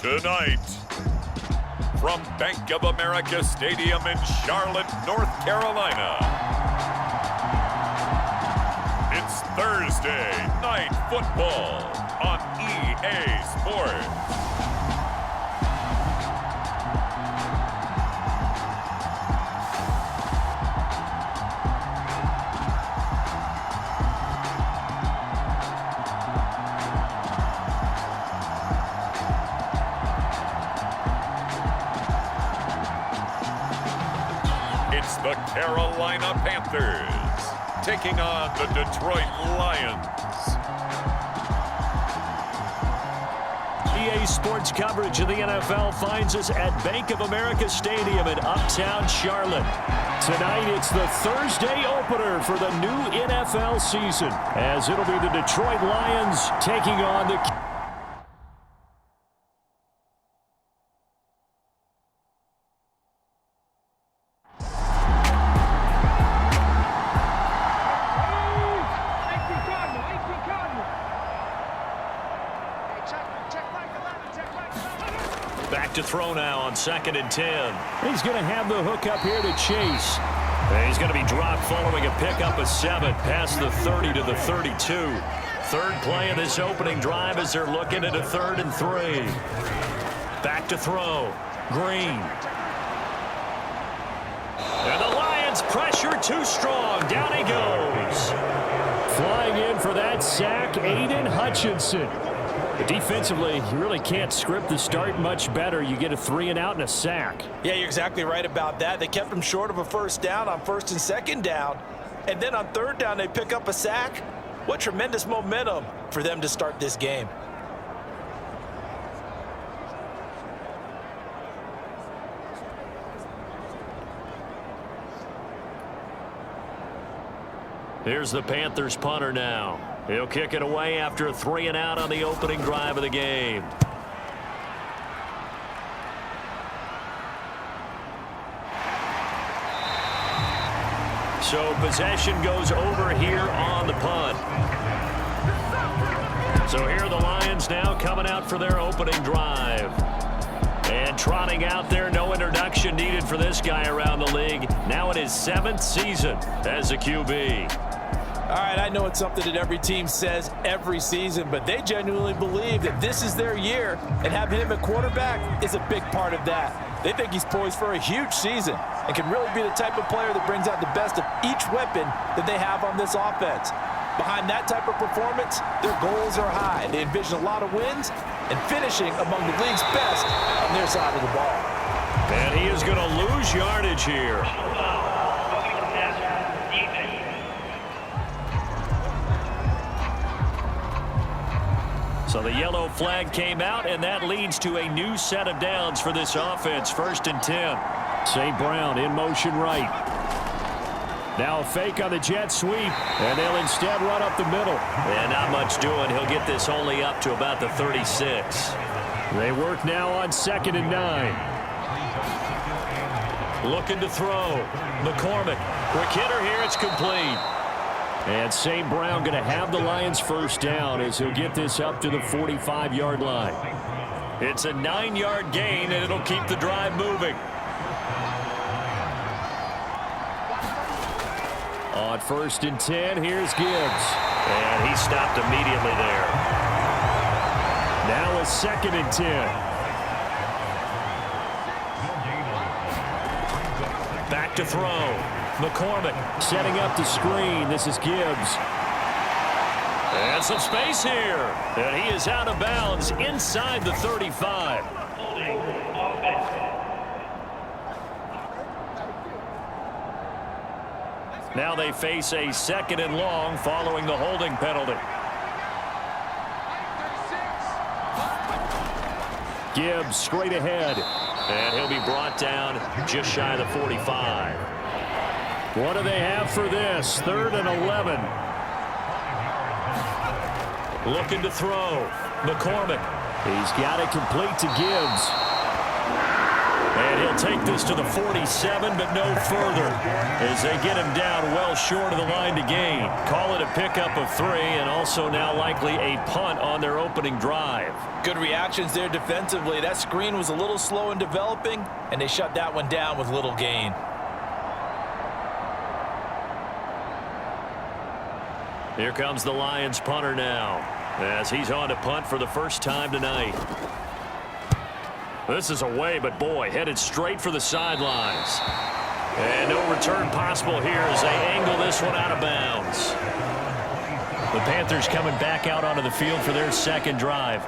Tonight, from Bank of America Stadium in Charlotte, North Carolina, it's Thursday Night Football on EA Sports. It's the Carolina Panthers taking on the Detroit Lions. EA Sports coverage of the NFL finds us at Bank of America Stadium in Uptown Charlotte. Tonight, it's the Thursday opener for the new NFL season, as it'll be the Detroit Lions taking on the... Back to throw now on 2nd and 10. He's going to have the hook up here to Chase. He's going to be dropped following a pickup of 7 past the 30 to the 32. Third play of this opening drive as they're looking at a 3rd and 3. Back to throw. Green. And the Lions pressure too strong. Down he goes. Flying in for that sack, Aiden Hutchinson. But defensively, you really can't script the start much better. You get a 3 and out and a sack. Yeah, you're exactly right about that. They kept him short of a first down on 1st and 2nd down. And then on 3rd down, they pick up a sack. What tremendous momentum for them to start this game. Here's the Panthers punter now. He'll kick it away after a 3 and out on the opening drive of the game. So possession goes over here on the punt. So here are the Lions now coming out for their opening drive. And trotting out there, no introduction needed for this guy around the league. Now in his 7th season as a QB. All right, I know it's something that every team says every season, but they genuinely believe that this is their year, and having him at quarterback is a big part of that. They think he's poised for a huge season and can really be the type of player that brings out the best of each weapon that they have on this offense. Behind that type of performance, their goals are high. They envision a lot of wins and finishing among the league's best on their side of the ball. And he is going to lose yardage here. So the yellow flag came out, and that leads to a new set of downs for this offense. 1st and 10. St. Brown in motion right. Now a fake on the jet sweep, and they'll instead run up the middle. And not much doing. He'll get this only up to about the 36. They work now on 2nd and 9. Looking to throw. McCormick. Quick hitter here. It's complete. And St. Brown going to have the Lions first down as he'll get this up to the 45-yard line. It's a 9-yard gain, and it'll keep the drive moving. On 1st and 10, here's Gibbs. And he stopped immediately there. Now a 2nd and 10. Back to throw. McCormick setting up the screen. This is Gibbs. And some space here. And he is out of bounds inside the 35. Now they face a 2nd and long following the holding penalty. Gibbs straight ahead. And he'll be brought down just shy of the 45. What do they have for this? 3rd and 11. Looking to throw. McCormick. He's got it complete to Gibbs. And he'll take this to the 47, but no further as they get him down well short of the line to gain. Call it a pickup of 3, and also now likely a punt on their opening drive. Good reactions there defensively. That screen was a little slow in developing, and they shut that one down with little gain. Here comes the Lions punter now as he's on to punt for the first time tonight. This is away, but boy, headed straight for the sidelines. And no return possible here as they angle this one out of bounds. The Panthers coming back out onto the field for their second drive.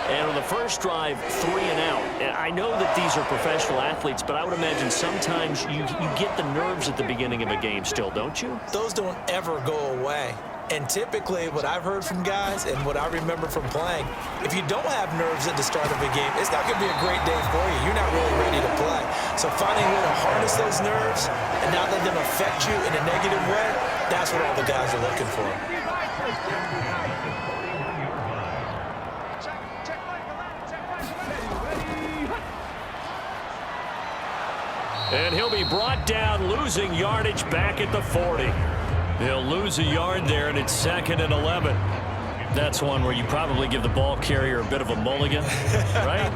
And on the first drive, 3 and out. And I know that these are professional athletes, but I would imagine sometimes you get the nerves at the beginning of a game still, don't you? Those don't ever go away. And typically, what I've heard from guys and what I remember from playing, if you don't have nerves at the start of a game, it's not going to be a great day for you. You're not really ready to play. So finding a way to harness those nerves and not let them affect you in a negative way, that's what all the guys are looking for. And he'll be brought down, losing yardage back at the 40. He'll lose a yard there, and it's 2nd and 11. That's one where you probably give the ball carrier a bit of a mulligan, right?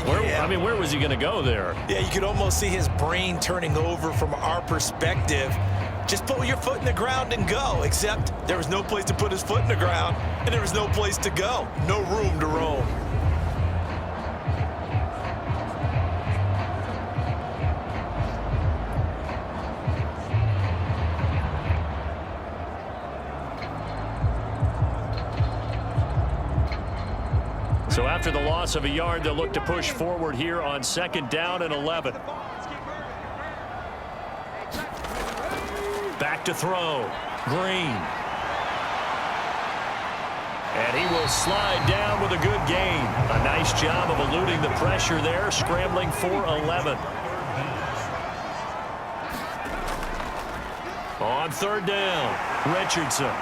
Yeah. I mean, where was he going to go there? Yeah, you could almost see his brain turning over from our perspective. Just put your foot in the ground and go, except there was no place to put his foot in the ground, and there was no place to go. No room to roam. So after the loss of a yard, they'll look to push forward here on 2nd down and 11. Back to throw. Green. And he will slide down with a good gain. A nice job of eluding the pressure there, scrambling for 11. On 3rd down, Richardson.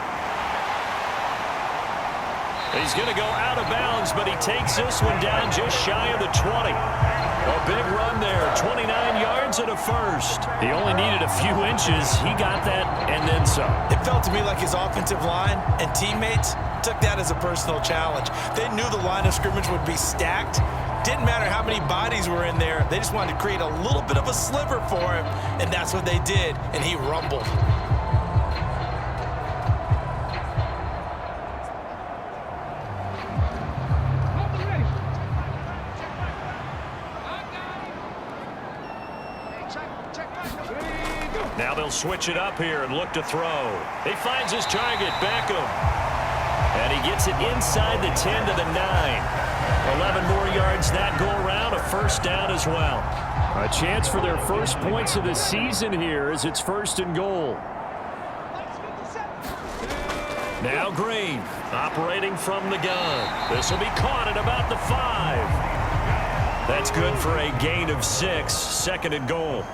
He's going to go out of bounds, but he takes this one down just shy of the 20. A big run there, 29 yards and a first. He only needed a few inches. He got that and then some. It felt to me like his offensive line and teammates took that as a personal challenge. They knew the line of scrimmage would be stacked. Didn't matter how many bodies were in there. They just wanted to create a little bit of a sliver for him, and that's what they did, and he rumbled. Now they'll switch it up here and look to throw. He finds his target, Beckham. And he gets it inside the 10 to the 9. 11 more yards that go around, a first down as well. A chance for their first points of the season here as it's 1st and goal. Now Green, operating from the gun. This will be caught at about the 5. That's good for a gain of 6, 2nd and goal.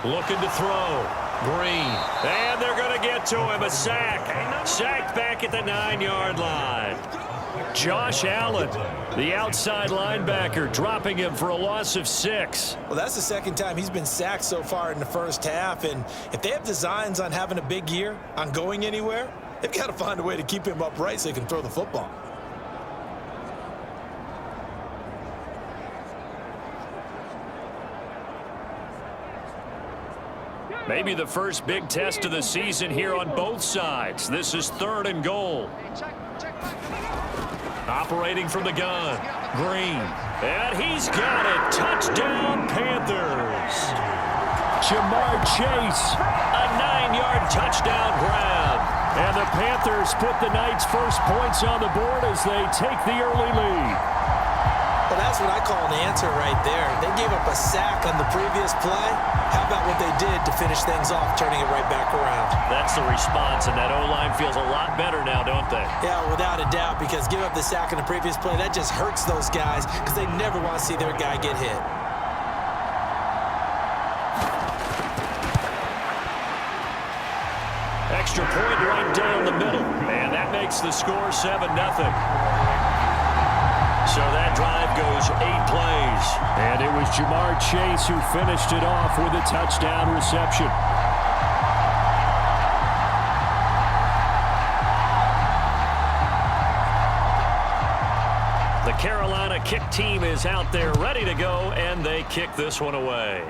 Looking to throw. Green. And they're going to get to him. A sack. Sacked back at the 9-yard line. Josh Allen, the outside linebacker, dropping him for a loss of 6. Well, that's the 2nd time he's been sacked so far in the first half. And if they have designs on having a big year, on going anywhere, they've got to find a way to keep him upright so he can throw the football. Maybe the first big test of the season here on both sides. This is 3rd and goal. Operating from the gun. Green. And he's got it. Touchdown, Panthers. Jamar Chase. A 9-yard touchdown grab. And the Panthers put the night's first points on the board as they take the early lead. Well, that's what I call an answer right there. They gave up a sack on the previous play. How about what they did to finish things off, turning it right back around? That's the response, and that O-line feels a lot better now, don't they? Yeah, without a doubt, because give up the sack on the previous play, that just hurts those guys because they never want to see their guy get hit. Extra point right down the middle, and that makes the score 7-0. So that drive goes 8 plays. And it was Jamar Chase who finished it off with a touchdown reception. The Carolina kick team is out there ready to go, and they kick this one away.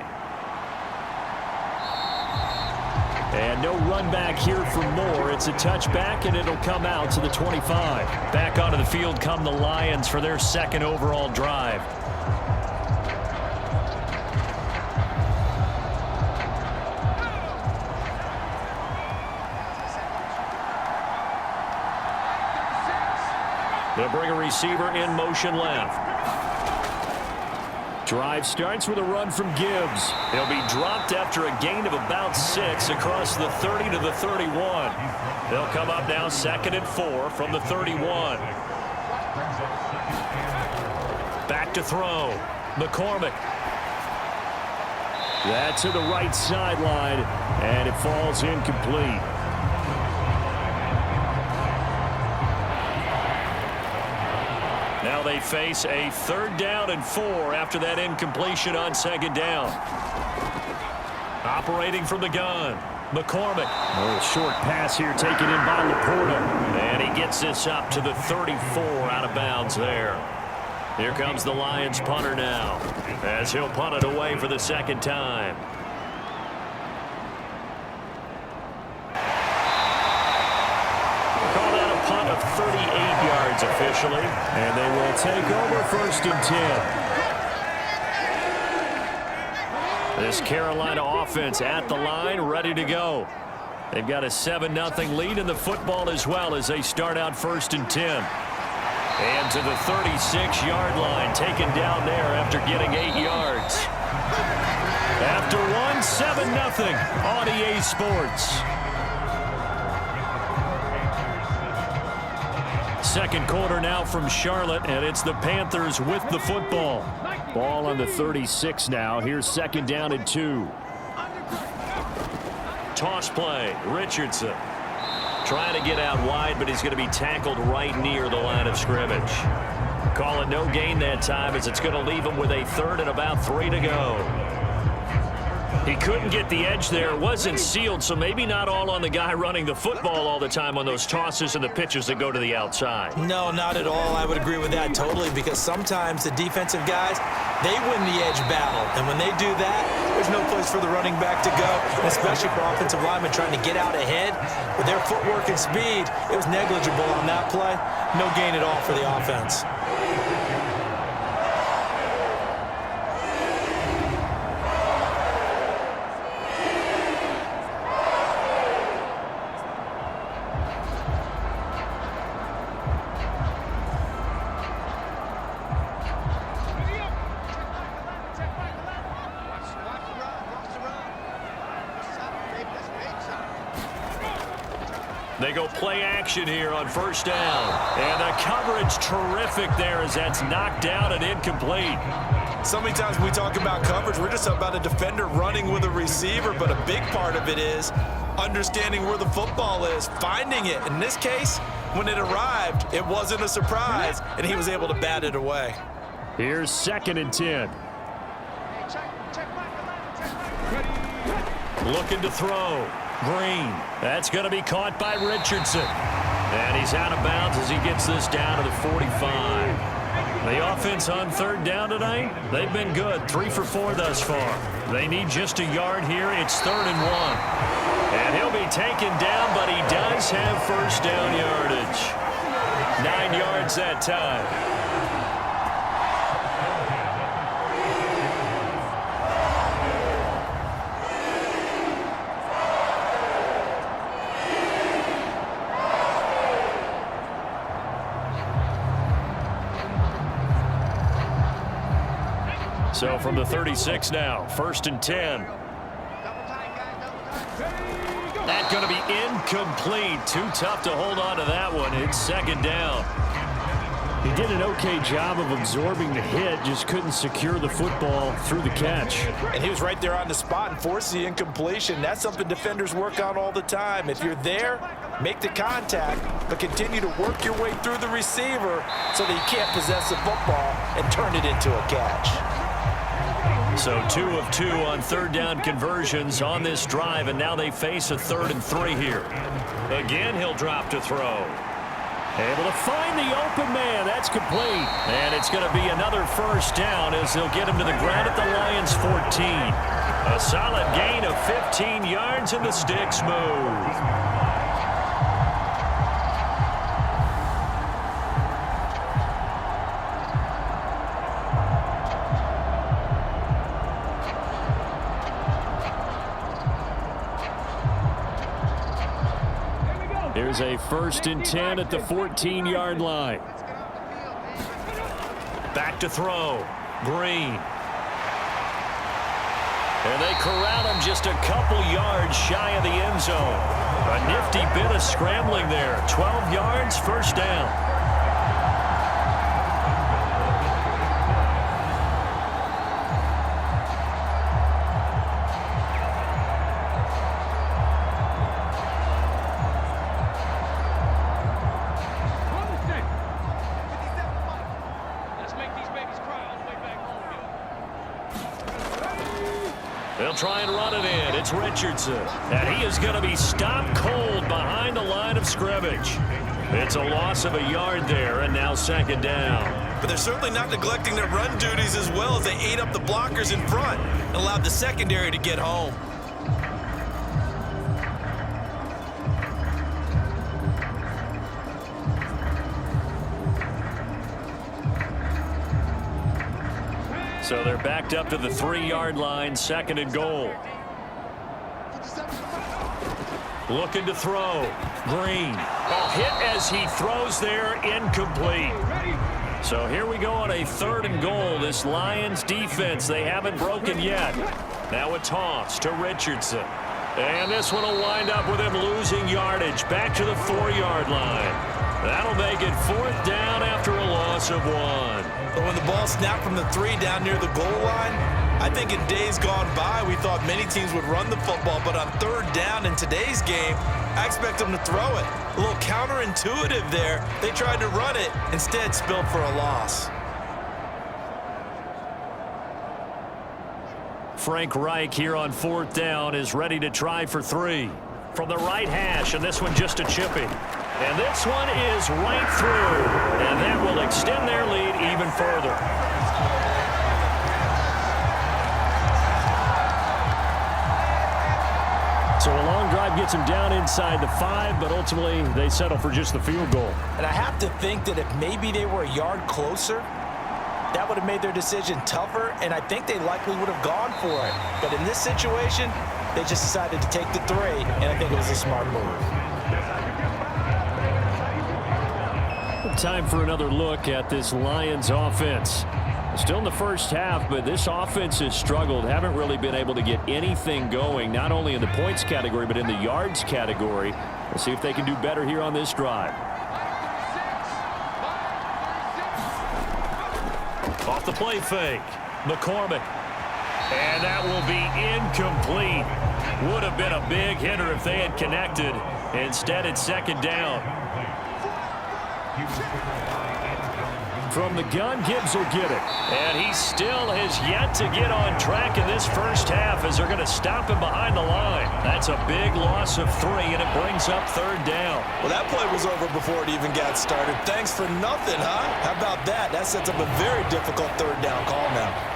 And no run back here for Moore. It's a touchback, and it'll come out to the 25. Back onto the field come the Lions for their second overall drive. They'll bring a receiver in motion left. Drive starts with a run from Gibbs. He'll be dropped after a gain of about 6 across the 30 to the 31. They'll come up now 2nd and 4 from the 31. Back to throw. McCormick. That's to the right sideline, and it falls incomplete. Now they face a 3rd down and 4 after that incompletion on 2nd down. Operating from the gun, McCormick. A short pass here taken in by Laporta. And he gets this up to the 34 out of bounds there. Here comes the Lions punter now, as he'll punt it away for the 2nd time. Call that a punt of 38 yards officially. And they will take over 1st and 10. This Carolina offense at the line, ready to go. They've got a 7-0 lead in the football as well as they start out 1st and 10. And to the 36-yard line, taken down there after getting 8 yards. After one, 7-0 on EA Sports. Second quarter now from Charlotte, and it's the Panthers with the football. Ball on the 36 now. Here's 2nd down and 2. Toss play, Richardson. Trying to get out wide, but he's going to be tackled right near the line of scrimmage. Call it no gain that time as it's going to leave him with a 3rd and about 3 to go. He couldn't get the edge there. It wasn't sealed, so maybe not all on the guy running the football all the time on those tosses and the pitches that go to the outside. No, not at all. I would agree with that totally, because sometimes the defensive guys, they win the edge battle. And when they do that, there's no place for the running back to go, especially for offensive linemen trying to get out ahead. With their footwork and speed, it was negligible on that play. No gain at all for the offense. They go play action here on 1st down. And the coverage terrific there as that's knocked down and incomplete. So many times when we talk about coverage, we're just about a defender running with a receiver, but a big part of it is understanding where the football is, finding it. In this case, when it arrived, it wasn't a surprise, and he was able to bat it away. Here's 2nd and 10. Looking to throw. Green. That's going to be caught by Richardson. And he's out of bounds as he gets this down to the 45. The offense on 3rd down tonight, they've been good. 3 for 4 thus far. They need just a yard here. It's 3rd and 1. And he'll be taken down, but he does have 1st down yardage. 9 yards that time. So from the 36 now, 1st and 10. That's going to be incomplete. Too tough to hold on to that one. It's 2nd down. He did an okay job of absorbing the hit, just couldn't secure the football through the catch. And he was right there on the spot and forced the incompletion. That's something defenders work on all the time. If you're there, make the contact, but continue to work your way through the receiver so that you can't possess the football and turn it into a catch. So 2 of 2 on third down conversions on this drive, and now they face a 3rd and 3 here. Again, he'll drop to throw. Able to find the open man. That's complete. And it's going to be another first down as they'll get him to the ground at the Lions' 14. A solid gain of 15 yards, and the sticks move. Here's a 1st and 10 at the 14-yard line. Back to throw. Green. And they corral him just a couple yards shy of the end zone. A nifty bit of scrambling there. 12 yards, first down. They'll try and run it in. It's Richardson. And he is going to be stopped cold behind the line of scrimmage. It's a loss of a yard there, and now 2nd down. But they're certainly not neglecting their run duties as well as they ate up the blockers in front and allowed the secondary to get home. So they're backed up to the 3-yard line, 2nd and goal. Looking to throw. Green. A hit as he throws there, incomplete. So here we go on a 3rd and goal. This Lions defense, they haven't broken yet. Now a toss to Richardson. And this one will wind up with him losing yardage. Back to the 4-yard line. That'll make it 4th down after a loss of 1. But when the ball snapped from the 3 down near the goal line, I think in days gone by, we thought many teams would run the football, but on 3rd down in today's game, I expect them to throw it. A little counterintuitive there. They tried to run it, instead spilled for a loss. Frank Reich here on 4th down is ready to try for 3. From the right hash, and this one just a chipping. And this one is right through, and that will extend their lead even further. So a long drive gets them down inside the 5, but ultimately they settle for just the field goal. And I have to think that if maybe they were a yard closer, that would have made their decision tougher, and I think they likely would have gone for it. But in this situation, they just decided to take the 3, and I think it was a smart move. Time for another look at this Lions offense. Still in the first half, but this offense has struggled. Haven't really been able to get anything going, not only in the points category, but in the yards category. We'll see if they can do better here on this drive. Off the play fake. McCormick. And that will be incomplete. Would have been a big hitter if they had connected. Instead, it's 2nd down. From the gun, Gibbs will get it. And he still has yet to get on track in this first half as they're going to stop him behind the line. That's a big loss of 3, and it brings up 3rd down. Well, that play was over before it even got started. Thanks for nothing, huh? How about that? That sets up a very difficult 3rd down call now.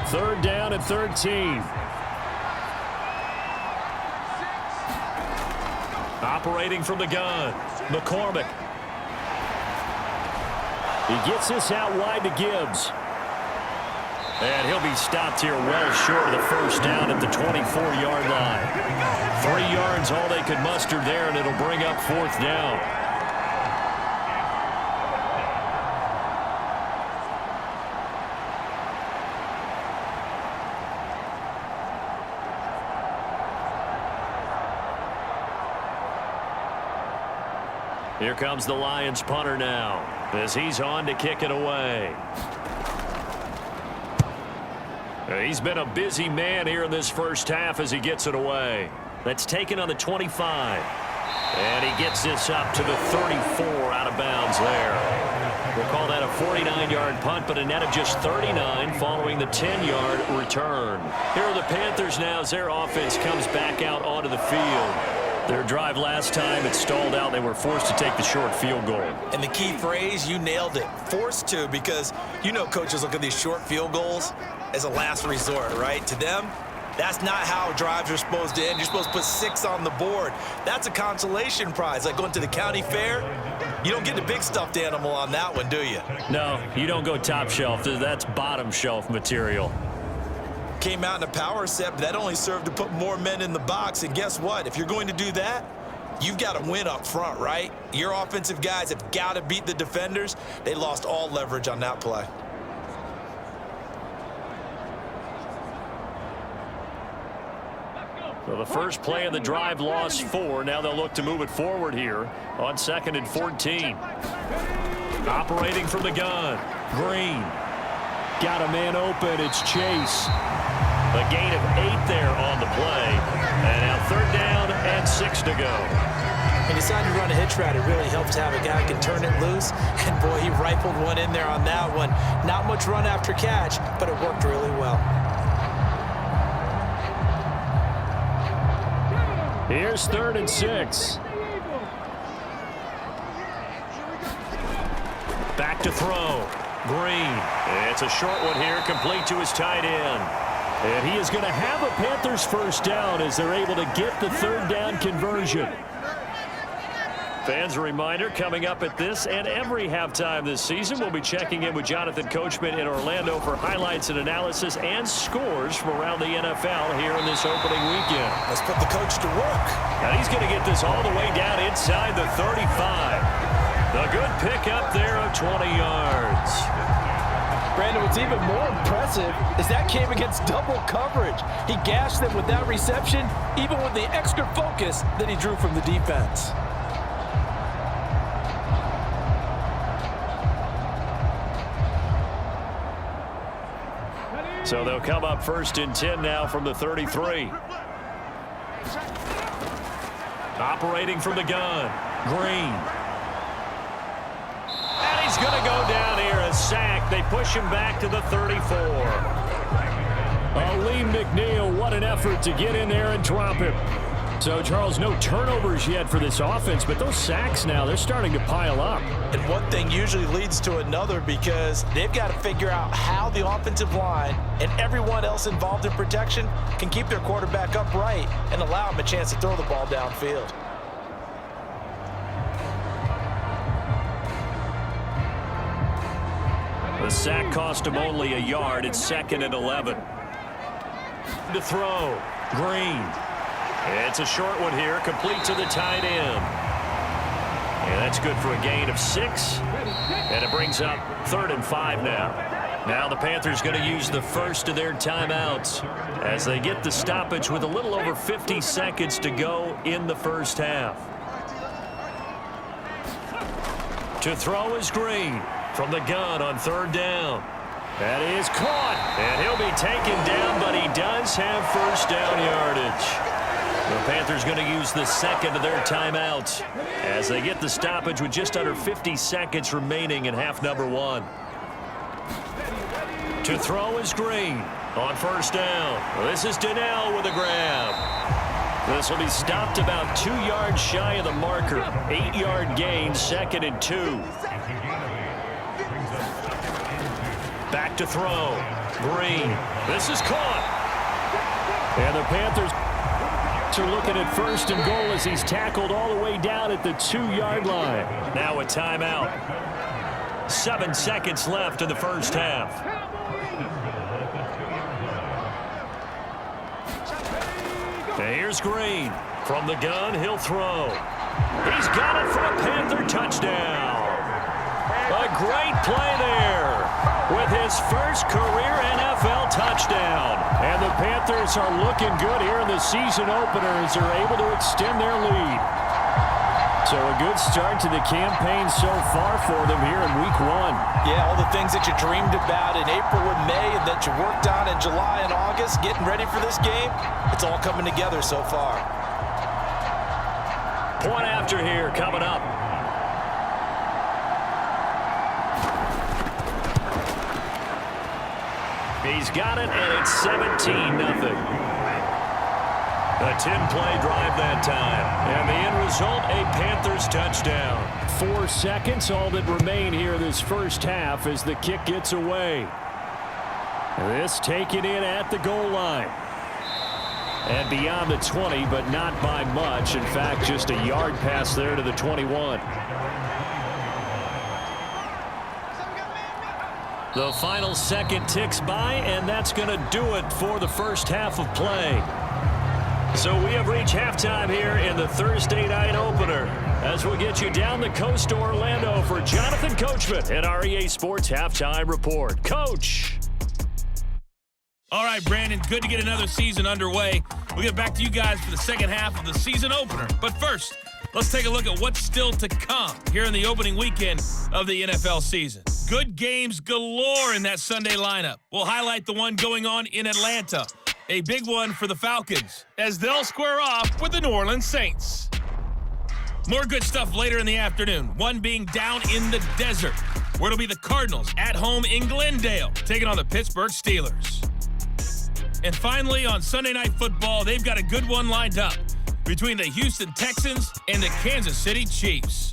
Third down and 13. Operating from the gun, McCormick. He gets this out wide to Gibbs. And he'll be stopped here well short of the first down at the 24-yard line. 3 yards all they could muster there, and it'll bring up 4th down. Here comes the Lions punter now as he's on to kick it away. He's been a busy man here in this first half as he gets it away. That's taken on the 25. And he gets this up to the 34 out of bounds there. We'll call that a 49-yard punt, but a net of just 39 following the 10-yard return. Here are the Panthers now as their offense comes back out onto the field. Their drive last time, it stalled out. They were forced to take the short field goal. And the key phrase, you nailed it, forced to, because you know coaches look at these short field goals as a last resort, right? To them, that's not how drives are supposed to end. You're supposed to put 6 on the board. That's a consolation prize, like going to the county fair. You don't get the big stuffed animal on that one, do you? No, you don't go top shelf. That's bottom shelf material. Came out in a power set, but that only served to put more men in the box. And guess what? If you're going to do that, you've got to win up front, right? Your offensive guys have got to beat the defenders. They lost all leverage on that play. So the first play of the drive lost 4. Now they'll look to move it forward here on 2nd and 14. Operating from the gun, Green. Got a man open. It's Chase. A gain of 8 there on the play. And now 3rd down and 6 to go. When you decide to run a hitch route, it really helps to have a guy who can turn it loose. And, boy, he rifled one in there on that one. Not much run after catch, but it worked really well. Here's 3rd and 6. Back to throw. Green. It's a short one here, complete to his tight end. And he is going to have a Panthers first down as they're able to get the 3rd down conversion. Fans, a reminder, coming up at this and every halftime this season, we'll be checking in with Jonathan Coachman in Orlando for highlights and analysis and scores from around the NFL here in this opening weekend. Let's put the coach to work. And he's going to get this all the way down inside the 35. The good pickup there of 20 yards. Brandon, what's even more impressive is that came against double coverage. He gashed them with that reception, even with the extra focus that he drew from the defense. So they'll come up 1st and 10 now from the 33. Operating from the gun, Green. And he's going to go down here, a sack. They push him back to the 34. Lee McNeil, what an effort to get in there and drop him. So, Charles, no turnovers yet for this offense, but those sacks now, they're starting to pile up. And one thing usually leads to another because they've got to figure out how the offensive line and everyone else involved in protection can keep their quarterback upright and allow him a chance to throw the ball downfield. The sack cost him only a yard. It's 2nd and 11. To throw, Green. It's a short one here, complete to the tight end. And that's good for a gain of 6. And it brings up 3rd and 5 now. Now the Panthers going to use the first of their timeouts as they get the stoppage with a little over 50 seconds to go in the first half. To throw is Green from the gun on 3rd down. That is caught. And he'll be taken down, but he does have first down yardage. The Panthers going to use the second of their timeouts as they get the stoppage with just under 50 seconds remaining in half number 1. To throw is Green on 1st down. This is Donnell with a grab. This will be stopped about 2 yards shy of the marker. 8-yard gain, 2nd and 2. Back to throw. Green. This is caught. And the Panthers are looking at 1st and goal as he's tackled all the way down at the 2-yard line. Now a timeout. 7 seconds left in the first half. And here's Green. From the gun, he'll throw. He's got it for a Panther touchdown. A great play there with his first career NFL touchdown. And the Panthers are looking good here in the season opener as they're able to extend their lead. So a good start to the campaign so far for them here in week 1. Yeah, all the things that you dreamed about in April and May and that you worked on in July and August, getting ready for this game, it's all coming together so far. Point after here coming up. He's got it, and it's 17-0. A 10-play drive that time. And the end result, a Panthers touchdown. 4 seconds, all that remain here this first half as the kick gets away. This taken in at the goal line. And beyond the 20, but not by much. In fact, just a yard pass there to the 21. The final second ticks by, and that's going to do it for the first half of play. So we have reached halftime here in the Thursday night opener as we'll get you down the coast to Orlando for Jonathan Coachman and our EA Sports Halftime Report. Coach. All right, Brandon, good to get another season underway. We'll get back to you guys for the second half of the season opener. But first, let's take a look at what's still to come here in the opening weekend of the NFL season. Good games galore in that Sunday lineup. We'll highlight the one going on in Atlanta. A big one for the Falcons as they'll square off with the New Orleans Saints. More good stuff later in the afternoon, one being down in the desert, where it'll be the Cardinals at home in Glendale, taking on the Pittsburgh Steelers. And finally, on Sunday Night Football, they've got a good one lined up between the Houston Texans and the Kansas City Chiefs.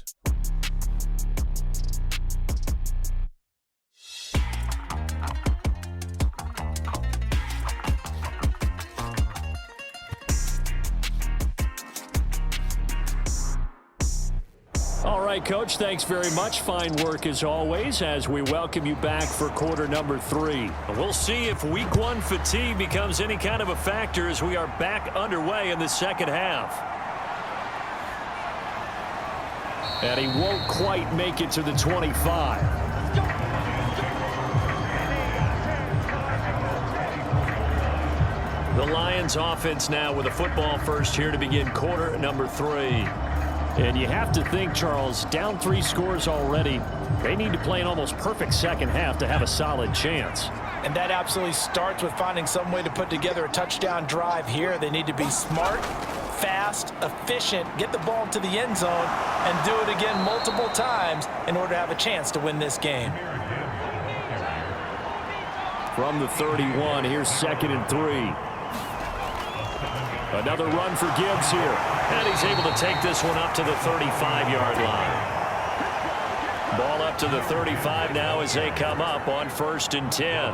All right, Coach, thanks very much. Fine work as always as we welcome you back for quarter number 3. We'll see if week 1 fatigue becomes any kind of a factor as we are back underway in the second half. And he won't quite make it to the 25. The Lions offense now with a football first here to begin quarter number 3. And you have to think, Charles, down 3 scores already. They need to play an almost perfect second half to have a solid chance. And that absolutely starts with finding some way to put together a touchdown drive here. They need to be smart, fast, efficient, get the ball to the end zone, and do it again multiple times in order to have a chance to win this game. From the 31, here's 2nd and 3. Another run for Gibbs here. And he's able to take this one up to the 35-yard line. Ball up to the 35 now as they come up on 1st and 10.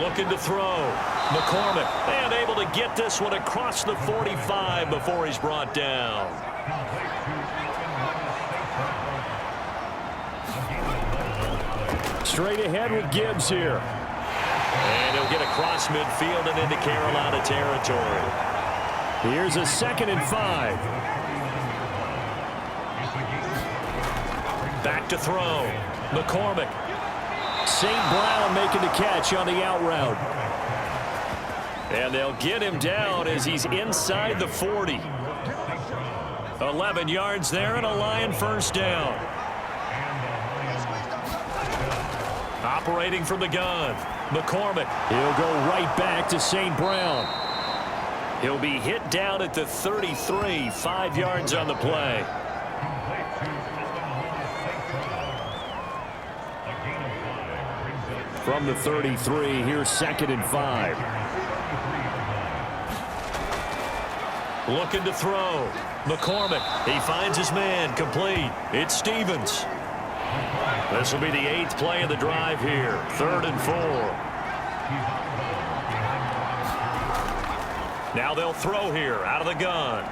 Looking to throw. McCormick, and able to get this one across the 45 before he's brought down. Straight ahead with Gibbs here. And he'll get across midfield and into Carolina territory. Here's a 2nd and 5. Back to throw. McCormick. St. Brown making the catch on the out route. And they'll get him down as he's inside the 40. 11 yards there and a Lion first down. Operating from the gun. McCormick. He'll go right back to St. Brown. He'll be hit down at the 33, 5 yards on the play. From the 33, here's 2nd and 5. Looking to throw. McCormick. He finds his man complete. It's Stevens. This will be the 8th play of the drive here. 3rd and 4. Now they'll throw here out of the gun.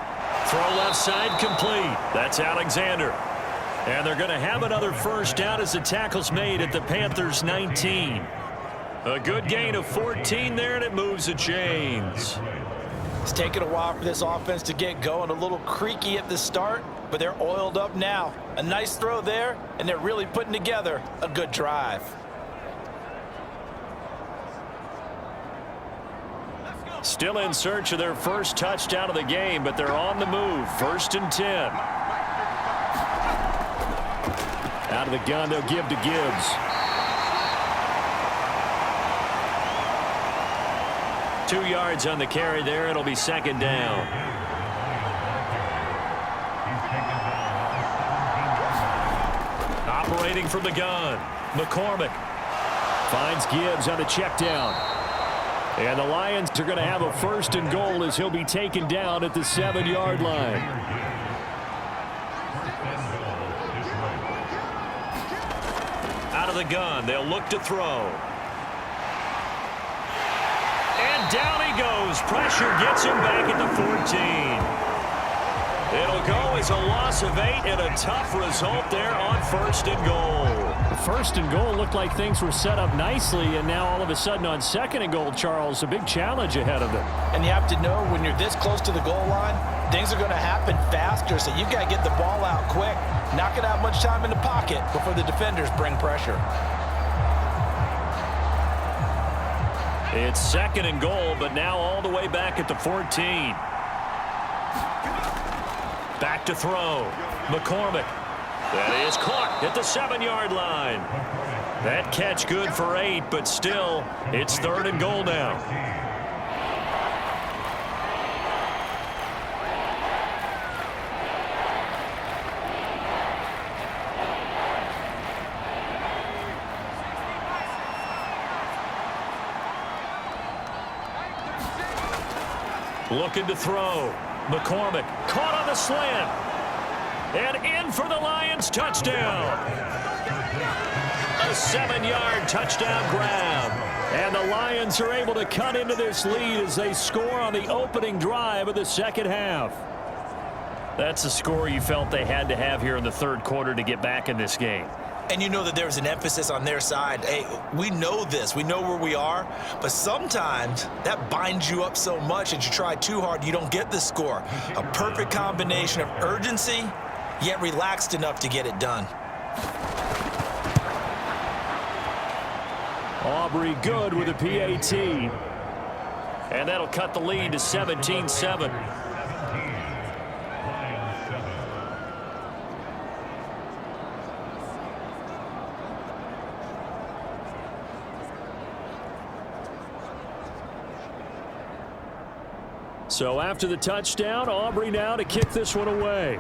Throw left side complete. That's Alexander. And they're going to have another first down as the tackle's made at the Panthers 19. A good gain of 14 there, and it moves the chains. It's taken a while for this offense to get going. A little creaky at the start, but they're oiled up now. A nice throw there, and they're really putting together a good drive. Still in search of their first touchdown of the game, but they're on the move. 1st and 10. Out of the gun, they'll give to Gibbs. 2 yards on the carry there. It'll be 2nd down. Operating from the gun, McCormick finds Gibbs on the check down. And the Lions are going to have a 1st and goal as he'll be taken down at the 7-yard line. Out of the gun, they'll look to throw. And down he goes. Pressure gets him back at the 14. It'll go as a loss of 8 and a tough result there on 1st and goal. The 1st and goal looked like things were set up nicely, and now all of a sudden on 2nd and goal, Charles, a big challenge ahead of them. And you have to know when you're this close to the goal line, things are going to happen faster, so you've got to get the ball out quick. Not going to have much time in the pocket before the defenders bring pressure. It's 2nd and goal, but now all the way back at the 14. Back to throw. McCormick. That is caught at the 7-yard line. That catch good for 8, but still, it's 3rd and goal now. Looking to throw. McCormick caught on the slant. And in for the Lions touchdown. A 7-yard touchdown grab. And the Lions are able to cut into this lead as they score on the opening drive of the 2nd half. That's a score you felt they had to have here in the 3rd quarter to get back in this game. And you know that there's an emphasis on their side. Hey, we know this. We know where we are. But sometimes that binds you up so much that you try too hard, you don't get the score. A perfect combination of urgency, yet relaxed enough to get it done. Aubrey good with a PAT. And that'll cut the lead to 17-7. So after the touchdown, Aubrey now to kick this one away.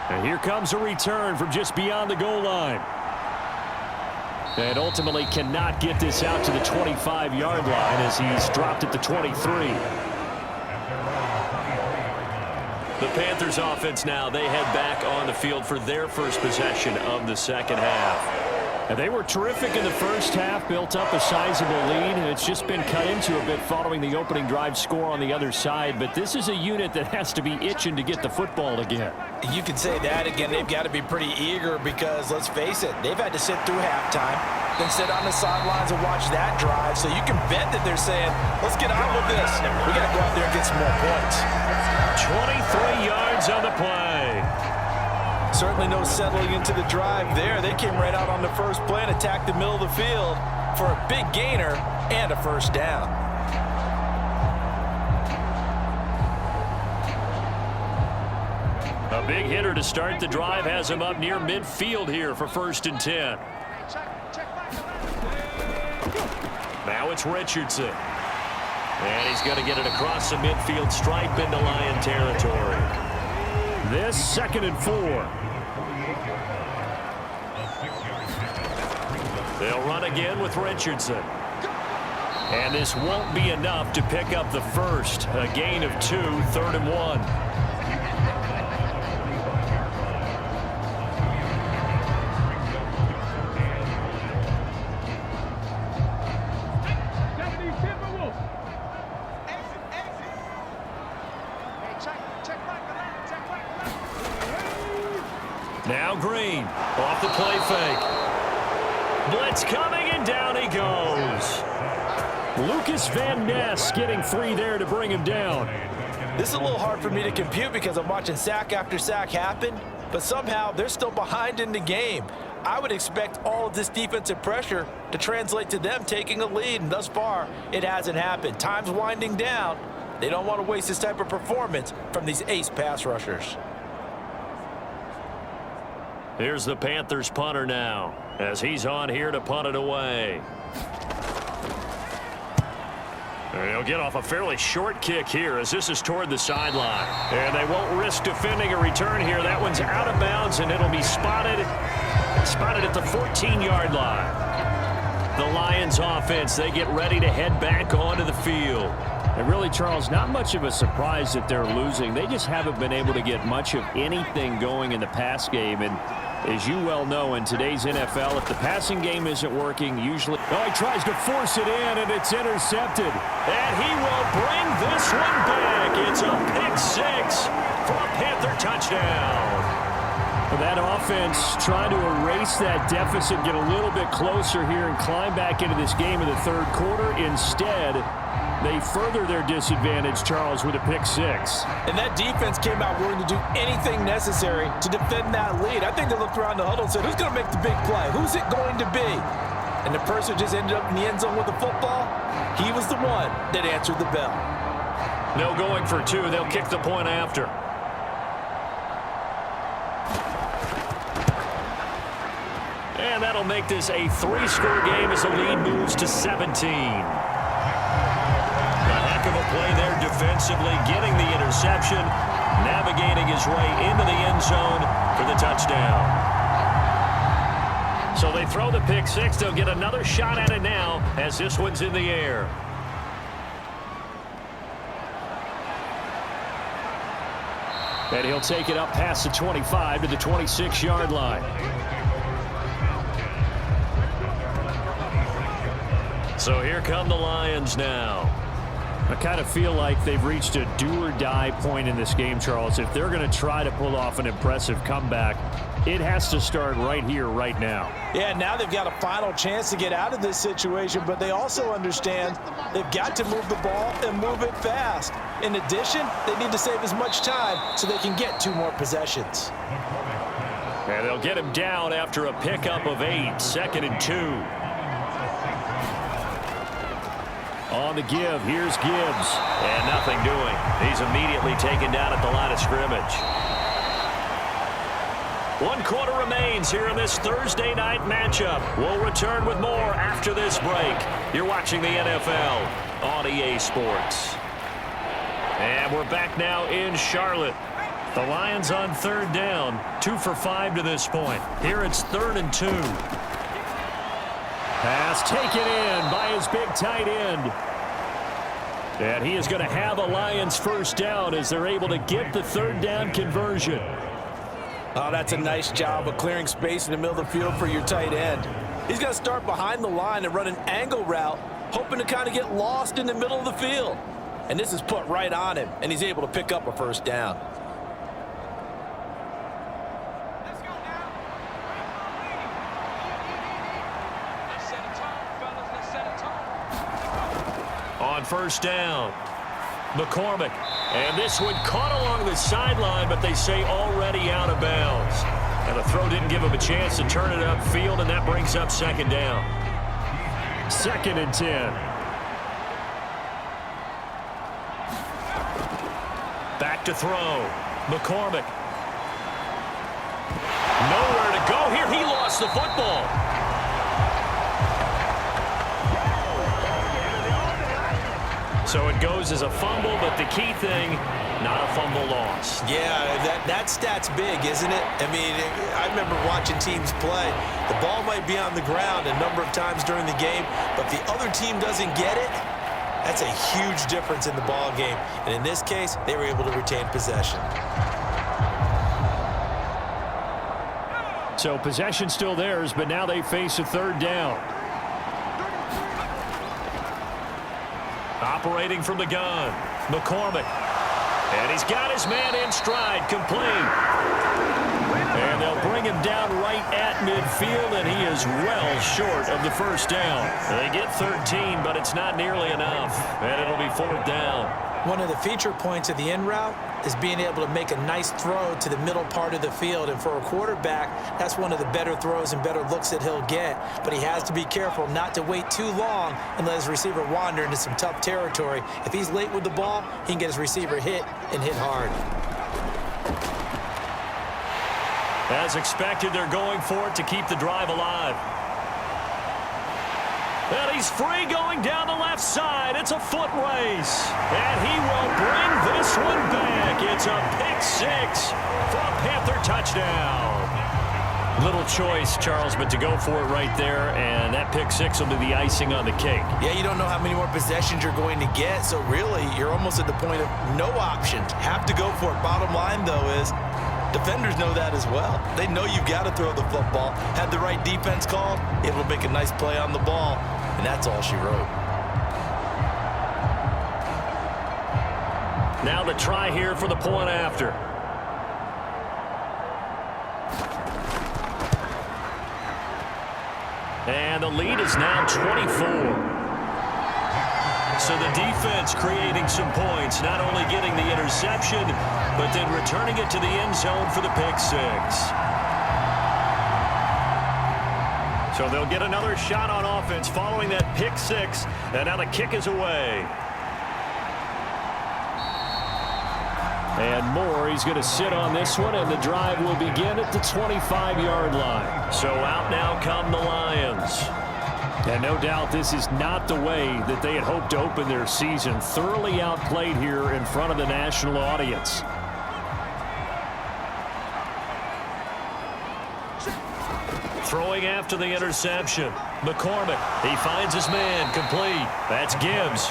And here comes a return from just beyond the goal line. And ultimately cannot get this out to the 25-yard line as he's dropped at the 23. The Panthers offense now, they head back on the field for their first possession of the 2nd half. And they were terrific in the 1st half, built up a sizable lead, and it's just been cut into a bit following the opening drive score on the other side. But this is a unit that has to be itching to get the football again. You can say that again. They've got to be pretty eager because, let's face it, they've had to sit through halftime, then sit on the sidelines and watch that drive. So you can bet that they're saying, let's get on with this. We got to go out there and get some more points. 23 yards on the play. Certainly no settling into the drive there. They came right out on the first play and attacked the middle of the field for a big gainer and a 1st down. A big hitter to start the drive has him up near midfield here for 1st and 10. Now it's Richardson. And he's going to get it across the midfield stripe into Lion territory. This 2nd and 4. They'll run again with Richardson. And this won't be enough to pick up the first. A gain of 2, 3rd and 1. Now Green off the play fake. Blitz coming, and down he goes. Lucas Van Ness getting 3 there to bring him down. This is a little hard for me to compute because I'm watching sack after sack happen. but somehow they're still behind in the game. I would expect all of this defensive pressure to translate to them taking a lead, and thus far, it hasn't happened. Time's winding down. They don't want to waste this type of performance from these ace pass rushers. Here's the Panthers punter now, as he's on here to punt it away. And he'll get off a fairly short kick here as this is toward the sideline. And they won't risk defending a return here. That one's out of bounds, and it'll be spotted at the 14-yard line. The Lions offense, they get ready to head back onto the field. And really, Charles, not much of a surprise that they're losing. They just haven't been able to get much of anything going in the pass game. And as you well know, in today's NFL, if the passing game isn't working, usually... Oh, he tries to force it in, and it's intercepted. And he will bring this one back. It's a pick six for a Panther touchdown. That offense trying to erase that deficit, get a little bit closer here, and climb back into this game in the third quarter. Instead, they further their disadvantage, Charles, with a pick six. And that defense came out willing to do anything necessary to defend that lead. I think they looked around the huddle and said, who's going to make the big play? Who's it going to be? And the person just ended up in the end zone with the football. He was the one that answered the bell. No going for two. They'll kick the point after. And that'll make this a three-score game as the lead moves to 17. Of a play there defensively, getting the interception, navigating his way into the end zone for the touchdown. So they throw the pick six. They'll get another shot at it now as this one's in the air. And he'll take it up past the 25 to the 26-yard line. So here come the Lions now. I kind of feel like they've reached a do-or-die point in this game, Charles. If they're going to try to pull off an impressive comeback, it has to start right here, right now. Yeah, now they've got a final chance to get out of this situation, but they also understand they've got to move the ball and move it fast. In addition, they need to save as much time so they can get 2 more possessions. And they'll get him down after a pickup of 8, 2nd and 2. On the give, here's Gibbs. And nothing doing. He's immediately taken down at the line of scrimmage. 1 quarter remains here in this Thursday night matchup. We'll return with more after this break. You're watching the NFL on EA Sports. And we're back now in Charlotte. The Lions on 3rd down, 2 for 5 to this point. Here it's 3rd and 2. Pass taken in by his big tight end. And he is going to have a Lions first down as they're able to get the 3rd down conversion. Oh, that's a nice job of clearing space in the middle of the field for your tight end. He's going to start behind the line and run an angle route, hoping to kind of get lost in the middle of the field. And this is put right on him, and he's able to pick up a first down. On 1st down, McCormick. And this one caught along the sideline, but they say already out of bounds. And the throw didn't give him a chance to turn it upfield, and that brings up 2nd down. 2nd and 10. Back to throw. McCormick. Nowhere to go here. He lost the football. So it goes as a fumble, but the key thing, not a fumble loss. Yeah, that stat's big, isn't it? I mean, I remember watching teams play. The ball might be on the ground a number of times during the game, but the other team doesn't get it. That's a huge difference in the ball game. And in this case, they were able to retain possession. So possession still theirs, but now they face a 3rd down. Operating from the gun, McCormick. And he's got his man in stride, complete. And they'll bring him down right at midfield, and he is well short of the first down. They get 13, but it's not nearly enough. And it'll be 4th down. One of the feature points of the in route is being able to make a nice throw to the middle part of the field. And for a quarterback, that's one of the better throws and better looks that he'll get. But he has to be careful not to wait too long and let his receiver wander into some tough territory. If he's late with the ball, he can get his receiver hit and hit hard. As expected, they're going for it to keep the drive alive. And he's free going down the left side. It's a foot race. And he will bring this one back. It's a pick six for a Panther touchdown. Little choice, Charles, but to go for it right there, and that pick six will be the icing on the cake. Yeah, you don't know how many more possessions you're going to get, so really you're almost at the point of no options. Have to go for it. Bottom line, though, is defenders know that as well. They know you've got to throw the football. Had the right defense called, able to make a nice play on the ball, and that's all she wrote. Now the try here for the point after. And the lead is now 24. So the defense creating some points, not only getting the interception, but then returning it to the end zone for the pick six. So they'll get another shot on offense following that pick six, and now the kick is away. And Moore, he's going to sit on this one, and the drive will begin at the 25-yard line. So out now come the Lions. And no doubt this is not the way that they had hoped to open their season. Thoroughly outplayed here in front of the national audience. Throwing after the interception. McCormick, he finds his man, complete. That's Gibbs.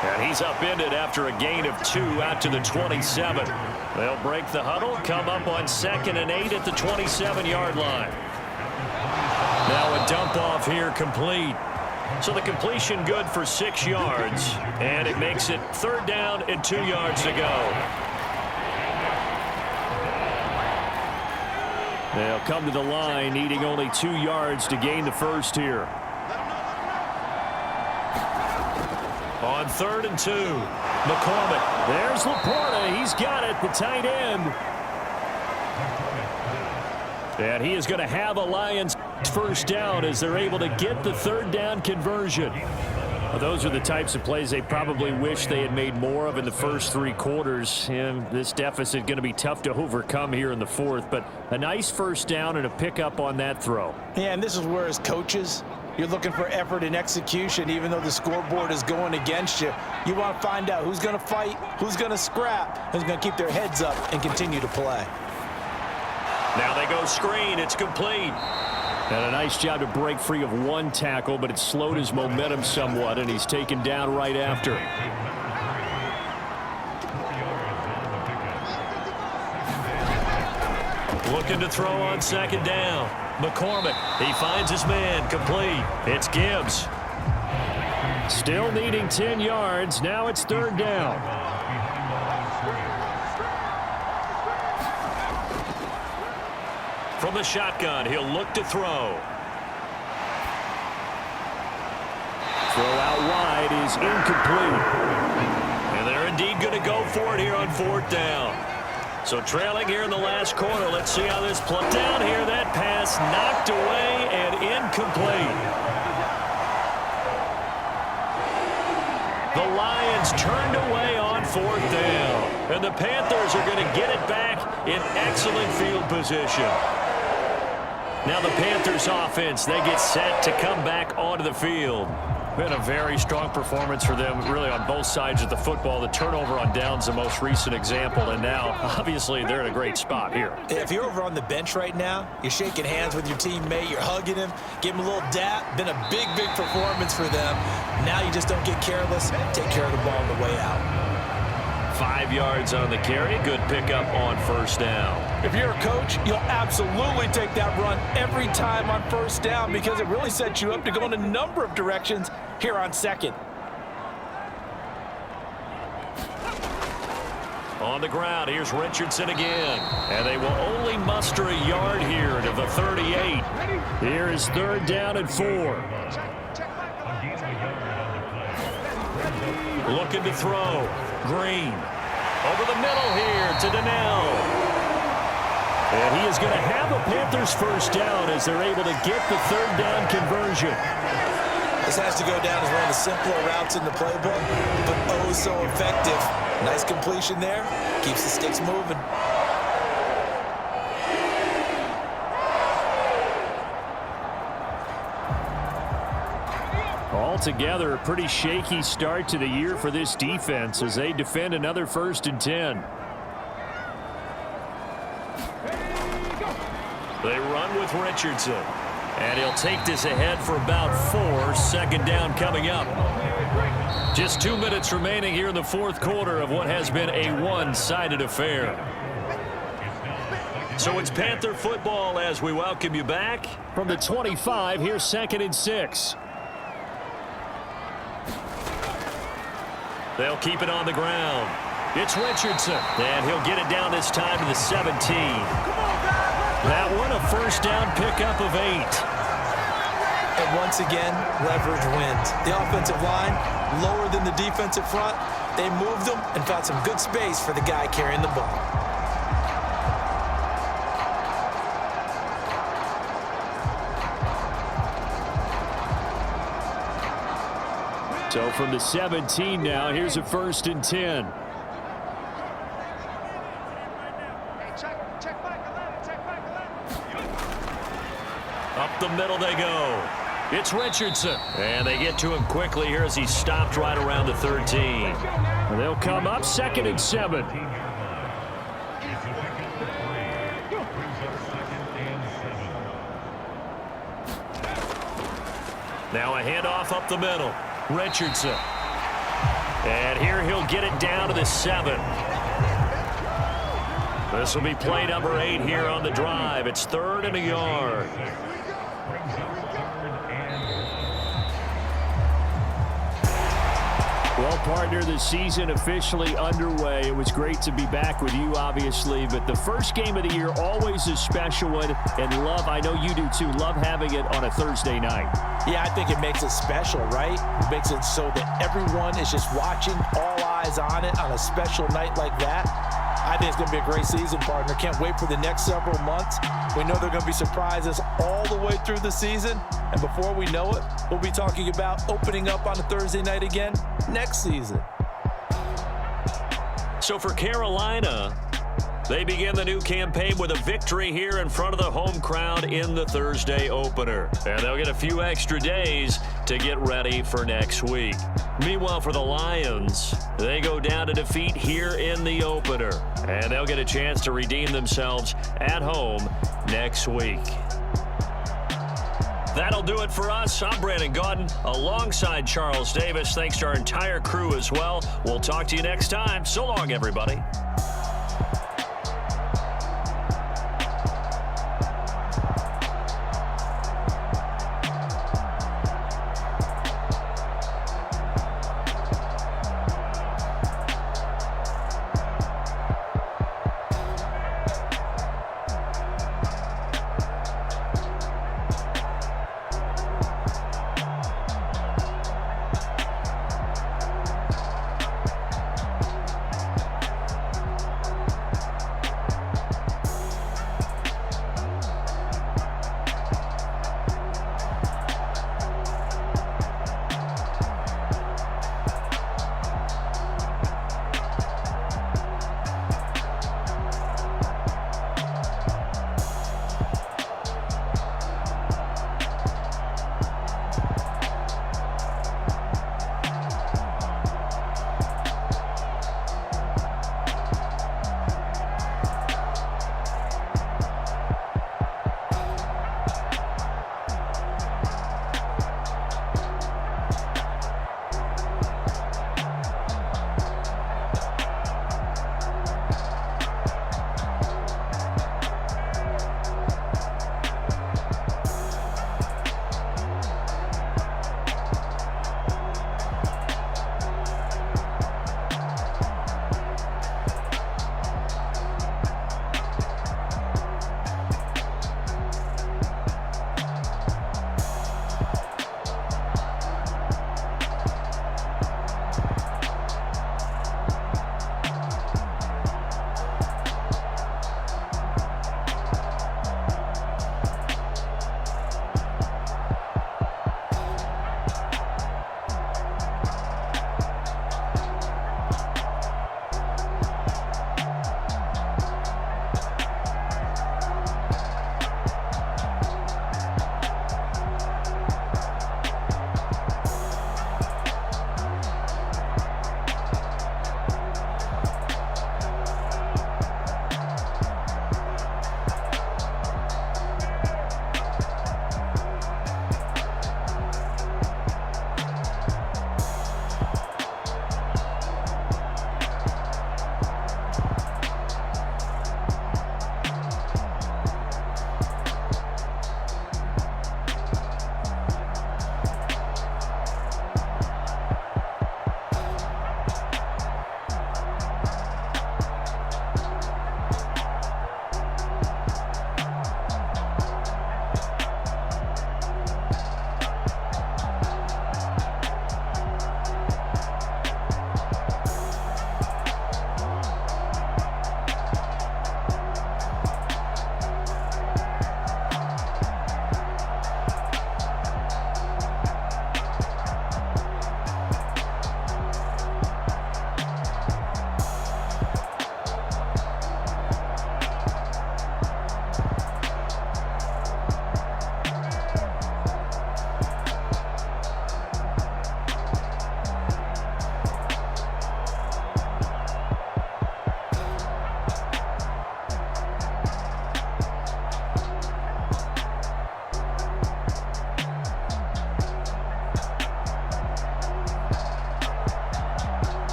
And he's upended after a gain of 2 out to the 27. They'll break the huddle, come up on 2nd and 8 at the 27-yard line. Now a dump off here, complete. So the completion good for 6 yards, and it makes it 3rd down and 2 yards to go. They'll come to the line, needing only 2 yards to gain the first here. On 3rd and 2, McCormick. There's Laporta. He's got it, the tight end. And he is going to have a Lions first down as they're able to get the 3rd down conversion. Well, those are the types of plays they probably wish they had made more of in the first 3 quarters. And this deficit going to be tough to overcome here in the 4th. But a nice first down and a pickup on that throw. Yeah, and this is where as coaches, you're looking for effort and execution, even though the scoreboard is going against you. You want to find out who's going to fight, who's going to scrap, who's going to keep their heads up and continue to play. Now they go screen. It's complete. And a nice job to break free of 1 tackle, but it slowed his momentum somewhat, and he's taken down right after. Looking to throw on 2nd down. McCormick, he finds his man, complete. It's Gibbs. Still needing 10 yards. Now it's 3rd down. From the shotgun, he'll look to throw. Throw out wide is incomplete. And they're indeed going to go for it here on 4th down. So trailing here in the last quarter. Let's see how this plays. Down here, that pass knocked away and incomplete. The Lions turned away on 4th down. And the Panthers are going to get it back in excellent field position. Now the Panthers offense, they get set to come back onto the field. Been a very strong performance for them, really, on both sides of the football. The turnover on downs, the most recent example, and now, obviously, they're in a great spot here. If you're over on the bench right now, you're shaking hands with your teammate, you're hugging him, give him a little dap. Been a big, big performance for them. Now you just don't get careless. Take care of the ball on the way out. 5 yards on the carry. Good pickup on 1st down. If you're a coach, you'll absolutely take that run every time on 1st down because it really sets you up to go in a number of directions here on 2nd. On the ground, here's Richardson again. And they will only muster a yard here to the 38. Here is 3rd down and 4. Looking to throw. Green. Over the middle here to Donnell. And he is going to have a Panthers first down as they're able to get the third down conversion. This has to go down as one of the simpler routes in the playbook, but oh so effective. Nice completion there. Keeps the sticks moving. Altogether, a pretty shaky start to the year for this defense as they defend another 1st and 10. They run with Richardson. And he'll take this ahead for about 4. 2nd down coming up. Just 2 minutes remaining here in the 4th quarter of what has been a one-sided affair. So it's Panther football as we welcome you back. From the 25, here's 2nd and 6. They'll keep it on the ground. It's Richardson. And he'll get it down this time to the 17. That one a 1st down pickup of 8. And once again, leverage wins. The offensive line, lower than the defensive front. They moved them and found some good space for the guy carrying the ball. So from the 17 now, here's a 1st and 10. Up the middle they go. It's Richardson. And they get to him quickly here as he stopped right around the 13. And they'll come up 2nd and 7. Now a handoff up the middle. Richardson. And here he'll get it down to the 7. This will be play number 8 here on the drive. It's 3rd and a yard. Well, partner, the season officially underway. It was great to be back with you, obviously, but the first game of the year always a special one. And love, I know you do too, love having it on a Thursday night. Yeah, I think it makes it special, right? It makes it so that everyone is just watching, all eyes on it on a special night like that. I think it's going to be a great season, partner. Can't wait for the next several months. We know there are going to be surprises all the way through the season. And before we know it, we'll be talking about opening up on a Thursday night again next season. So for Carolina, they begin the new campaign with a victory here in front of the home crowd in the Thursday opener. And they'll get a few extra days to get ready for next week. Meanwhile, for the Lions, they go down to defeat here in the opener. And they'll get a chance to redeem themselves at home next week. That'll do it for us. I'm Brandon Gaudin alongside Charles Davis. Thanks to our entire crew as well. We'll talk to you next time. So long, everybody.